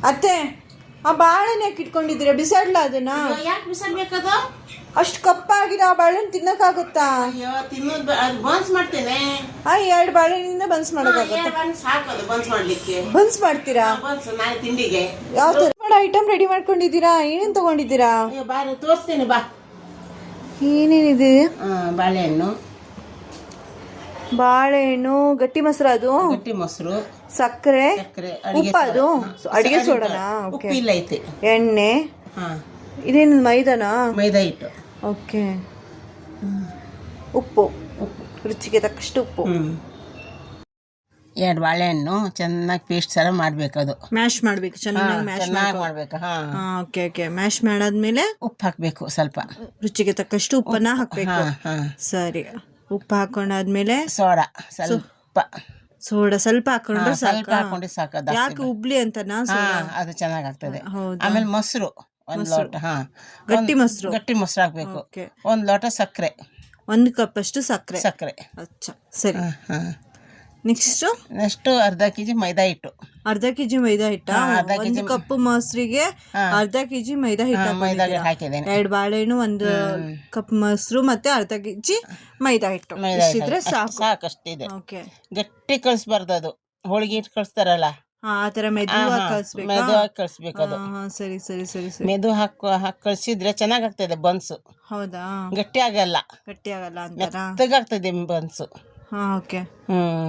ಅತ್ತೆ ಆ ಬಾಳೆನ ಯಾಕೆ ಇಟ್ಕೊಂಡಿದ್ದೀರಾ? ಬಿಸಾಡ್ಲಾ ಅದನ್ನ? ಯಾಕೆ ಬಿಸಾಡ್ಬೇಕದು? ಅಷ್ಟು ಕಪ್ಪಾಗಿದೆ, ಆ ಬಾಳೆಹಣ್ಣು ತಿನ್ನಕ್ಕಾಗುತ್ತಾ? ಅಯ್ಯೋ ತಿನ್ನೋದು ಅದು ಬನ್ಸ್ ಮಾಡ್ತೇನೆ. 2 ಬಾಳೆಹಣ್ಣಿಂದ ಬನ್ಸ್ ಮಾಡೋಕ್ಕಾಗುತ್ತಾ? ಸಾಕೋದು ಬನ್ಸ್ ಮಾಡ್ಲಿಕ್ಕೆ. ಬನ್ಸ್ ಮಾಡ್ತೀರಾ? ಬನ್ಸ್ ನಾಳೆ ತಿಂಡಿಗೆ ಯಾವ ಥರ ಐಟಮ್ ರೆಡಿ ಮಾಡ್ಕೊಂಡಿದ್ದೀರಾ? ಏನೇನು ತಗೊಂಡಿದ್ದೀರಾ? ಬಾರಿ ತೋರಿಸ್ತೇನೆ ಬಾ. ಏನೇನಿದೆ? ಬಾಳೆಹಣ್ಣು, ಗಟ್ಟಿ ಮೊಸರು, ಅದು ಗಟ್ಟಿ ಮೊಸರು, ಸಕ್ಕರೆ, ಉಪ್ಪು, ಅದು ಅಡಿಗೆ ಸೋಡನಾ? ಉಪ್ಪಿಲ್ಲ ಐತೆ, ಎಣ್ಣೆ, ಇದೇನು ಮೈದಾನಾ? ಮೈದಾ ಹಿಟ್ಟು. ಓಕೆ. ಉಪ್ಪು ರುಚಿಗೆ ತಕ್ಕಷ್ಟು ಉಪ್ಪು. 2 ಬಾಳೆಹಣ್ಣು ಚೆನ್ನಾಗಿ ಪೇಸ್ಟ್ ಥರ ಮಾಡಬೇಕು. ಅದು ಮ್ಯಾಶ್ ಮಾಡಬೇಕು, ಚೆನ್ನಾಗಿ ಮ್ಯಾಶ್ ಮಾಡಬೇಕು. Okay okay. ಮ್ಯಾಶ್ ಮಾಡಾದ್ಮೇಲೆ ಉಪ್ಪು ಹಾಕಬೇಕು, ಸ್ವಲ್ಪ ರುಚಿಗೆ ತಕ್ಕಷ್ಟು ಉಪ್ಪನ್ನ ಹಾಕಬೇಕು. ಸರಿ, ಉಪ್ಪು ಹಾಕೊಂಡಾದ್ಮೇಲೆ ಸೋಡಾ ಸ್ವಲ್ಪ ಹಾಕೊಂಡ್ರೆ ಹಾಕೊಂಡ್ರೆ ಸಾಕು. ಯಾಕೆ ಉಬ್ಲಿ ಅಂತನಾ? ಅದು ಚೆನ್ನಾಗಿ ಆಗ್ತದೆ. ಆಮೇಲೆ ಮೊಸರು 1 ಲೋಟ, ಗಟ್ಟಿ ಮೊಸರು ಹಾಕ್ಬೇಕು. 1 ಲೋಟ ಸಕ್ಕರೆ, 1 ಕಪ್ ಅಷ್ಟು ಸಕ್ಕರೆ. ಅಚ್ಚಾ, ಸರಿ. ನೆಕ್ಸ್ಟ್ ಅರ್ಧ ಕೆಜಿ ಮೈದಾ ಹಿಟ್ಟು. ಅರ್ಧ ಕೆಜಿ ಮೈದಾ ಹಿಟ್ಟ? 1 ಕಪ್ ಮೊಸರಿಗೆ ಅರ್ಧ ಕೆಜಿ ಮೈದಾ ಹಿಟ್ಟು ಹಾಕಿದ್ದೇನೆ. 2 ಬಾಳೆಹಣ್ಣು, 1 ಕಪ್ ಮೊಸರು ಮತ್ತೆ ಅರ್ಧ ಕೆಜಿ ಮೈದಾ ಹಿಟ್ಟು ಇಷ್ಟಿದ್ರೆ ಸಾಕಷ್ಟಿದೆ. ಗಟ್ಟಿ ಕಳಿಸ್ಬಾರ್ದು, ಅದು ಹೋಳಿಗೆ ಹಿಟ್ಟು ಕಳಿಸ್ತಾರಲ್ಲ ಆ ತರ ಮೆದುವಾಗಿ ಕಳಿಸ್ಬೇಕು. ಅದು ಸರಿ ಸರಿ ಸರಿ ಸರಿ. ಮೆದು ಹಾಕಿ ಕಳಿಸಿದ್ರೆ ಚೆನ್ನಾಗಾಗ್ತದೆ ಬನ್ಸು. ಹೌದಾ? ಗಟ್ಟಿ ಆಗಲ್ಲ ಅಂತ ಮೆತ್ತಗಾಗ್ತದೆ ಬನ್ಸು. ಓಕೆ.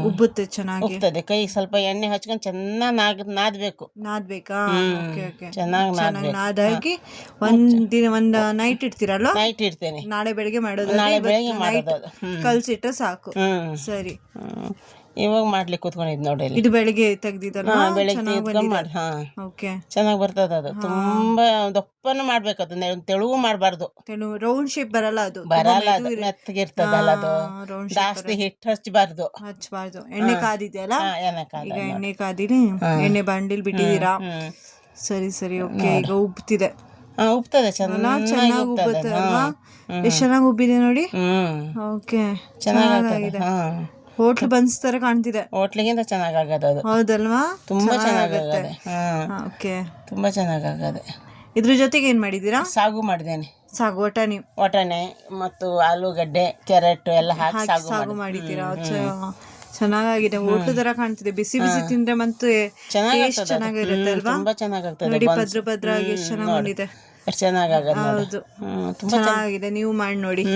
ಉಬ್ಬುತ್ತೆ, ಚೆನ್ನಾಗಿ ಉಬ್ತದೆ. ಕೈ ಸ್ವಲ್ಪ ಎಣ್ಣೆ ಹಚ್ಕೊಂಡು ಚೆನ್ನಾಗಿ ನಾದಬೇಕು. ನಾದ್ಬೇಕಾ? ಚೆನ್ನಾಗಿ ನಾದಾಗಿ ಒಂದು ನೈಟ್ ಇಡ್ತೀರಲ್ಲ? ನೈಟ್ ಇಡ್ತೇನೆ, ನಾಳೆ ಬೆಳಿಗ್ಗೆ ಮಾಡೋದು. ನಾಳೆ ಬೆಳಿಗ್ಗೆ ಮಾಡೋದು. ಕಲ್ಸಿಟ್ರೆ ಸಾಕು. ಸರಿ. ಇವಾಗ ಮಾಡ್ಲಿಕ್ಕೆ ಕೂತ್ಕೊಂಡಿದ್ ನೋಡಿ. ಇದು ಬೆಳಿಗ್ಗೆ ತೆಗ್ದಿದ್ದಲ್ಲ? ಬೆಳಿಗ್ಗೆ ಮಾಡಿ. ಚೆನ್ನಾಗಿ ಬರ್ತದ. ಅದು ತುಂಬಾ ದಪ್ಪನು ಮಾಡ್ಬೇಕು, ಅದು ತೆಳುವು ಮಾಡಬಾರ್ದು. ರೌಂಡ್ ಶೇಪ್ ಬರಲ್ಲ, ಅದು ಬರಲ್ಲ, ಅದು ಮೆತ್ತಗಿರ್ತದಲ್ಲ. ಅದು ಜಾಸ್ತಿ ಹಿಟ್ಟು ಹಚ್ಚಬಾರ್ದು. ಎಣ್ಣೆ ಕಾದಿದೆಯಲ್ಲ? ಈಗ ಎಣ್ಣೆ ಕಾದಿನಿ, ಎಣ್ಣೆ ಬಾಂಡಿಲ್ ಬಿಟ್ಟಿದ್ದೀರಾ? ಸರಿ ಸರಿ. ಓಕೆ. ಈಗ ಉಬ್ತಿದೆ. ಉಬ್ತದೆ, ಚೆನ್ನಾಗಿ ಉಬ್ಬುತ್ತೆ ಅಲ್ವಾ? ಎಷ್ಟು ಚೆನ್ನಾಗಿ ಉಬ್ಬಿದೆ ನೋಡಿ. ಓಕೆ, ಚೆನ್ನಾಗಿದೆ. ಹೋಟ್ಲ್ ಬನ್ಸ್ ತರ ಕಾಣ್ತಿದೆ. ಹೋಟ್ಲಿಗಿಂತ ಚೆನ್ನಾಗಾಗದು ಅದು. ಹೌದಲ್ವಾ? ತುಂಬಾ ಚೆನ್ನಾಗುತ್ತೆ. ಓಕೆ, ತುಂಬಾ ಚೆನ್ನಾಗಾಗದೆ. ಇದ್ರ ಜೊತೆಗೆ ಏನ್ ಮಾಡಿದೀರಾ? ಸಾಗು ಮಾಡಿದ್ದೇನೆ. ಸಾಗು, ವಟಾಣೆ ಮತ್ತು ಆಲೂಗಡ್ಡೆ, ಕ್ಯಾರೆಟ್ ಎಲ್ಲ ಹಾಕಿ ಸಾಗು ಮಾಡಿದ್ದೀರಾ? ಚೆನ್ನಾಗಿದೆ. ಹೋಟ್ಲು ತರ ಕಾಣ್ತಿದೆ. ಬಿಸಿ ಬಿಸಿ ತಿಂದ್ರೆ ಮತ್ತೆ ಚೆನ್ನಾಗಿರುತ್ತೆ ಅಲ್ವಾ? ತುಂಬಾ ಚೆನ್ನಾಗಾಗ್ತದೆ. ನೋಡಿ, ಭದ್ರಾಗಿ ಎಷ್ಟು ಚೆನ್ನಾಗಿ ಬಂದಿದೆ. ಚೆನ್ನಾಗಾಗದು. ಹೌದು, ಚೆನ್ನಾಗಿದೆ. ನೀವು ಮಾಡಿ ನೋಡಿ.